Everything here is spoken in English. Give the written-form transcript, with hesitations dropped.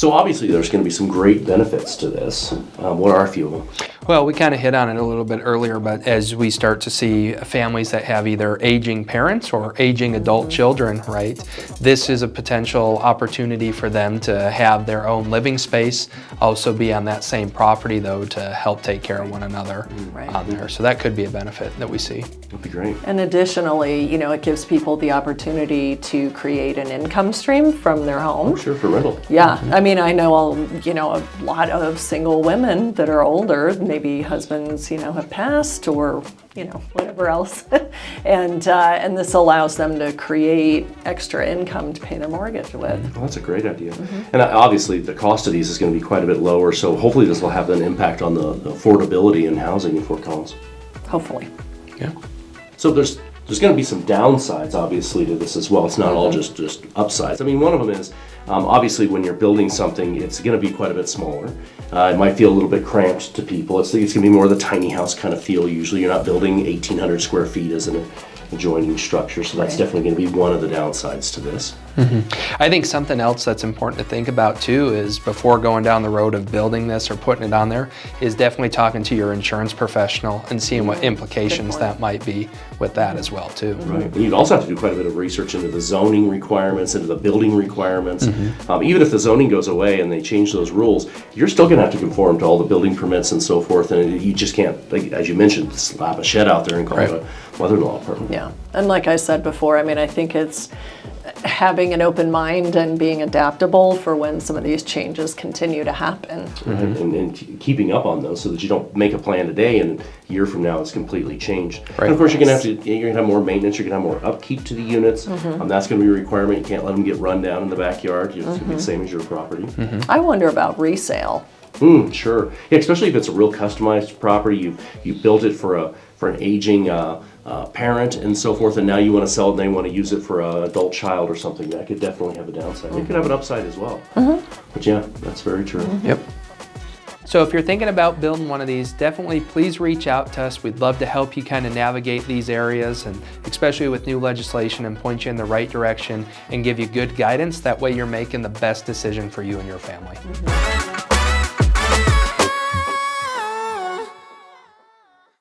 So obviously there's going to be some great benefits to this. What are a few of them? Well, we kind of hit on it a little bit earlier, but as we start to see families that have either aging parents or aging adult children, right, this is a potential opportunity for them to have their own living space, also be on that same property though to help take care of one another on there. So that could be a benefit that we see. That'd be great. And additionally, you know, it gives people the opportunity to create an income stream from their home. Oh, sure, for rental. Yeah, I mean, I know, you know, a lot of single women that are older, maybe husbands, you know, have passed or, you know, whatever else. and this allows them to create extra income to pay their mortgage with. Well, that's a great idea. And obviously the cost of these is going to be quite a bit lower, so hopefully this will have an impact on the affordability in housing in Fort Collins. Hopefully. Yeah. So there's going to be some downsides, obviously, to this as well. It's not all just upsides. I mean, one of them is, obviously, when you're building something, it's going to be quite a bit smaller. It might feel a little bit cramped to people. It's going to be more of the tiny house kind of feel. Usually, you're not building 1,800 square feet as an adjoining structure, so that's definitely going to be one of the downsides to this. I think something else that's important to think about too is before going down the road of building this or putting it on there is definitely talking to your insurance professional and seeing what implications that might be with that as well too. Right. And you'd also have to do quite a bit of research into the zoning requirements, into the building requirements. Even if the zoning goes away and they change those rules, you're still going to have to conform to all the building permits and so forth, and you just can't, like, as you mentioned, slap a shed out there and call it a mother-in-law apartment. Yeah, and like I said before, I mean, I think it's having an open mind and being adaptable for when some of these changes continue to happen. Right. And keeping up on those so that you don't make a plan today and a year from now it's completely changed. And of course you're going to have more maintenance, you're going to have more upkeep to the units. That's going to be a requirement. You can't let them get run down in the backyard. It's going to be the same as your property. I wonder about resale. Sure. Yeah, especially if it's a real customized property. You built it for an aging parent and so forth, and now you want to sell it and they want to use it for an adult child or something. That could definitely have a downside. It could have an upside as well. But yeah, that's very true. Yep. So if you're thinking about building one of these, definitely please reach out to us. We'd love to help you kind of navigate these areas, and especially with new legislation, and point you in the right direction and give you good guidance. That way you're making the best decision for you and your family.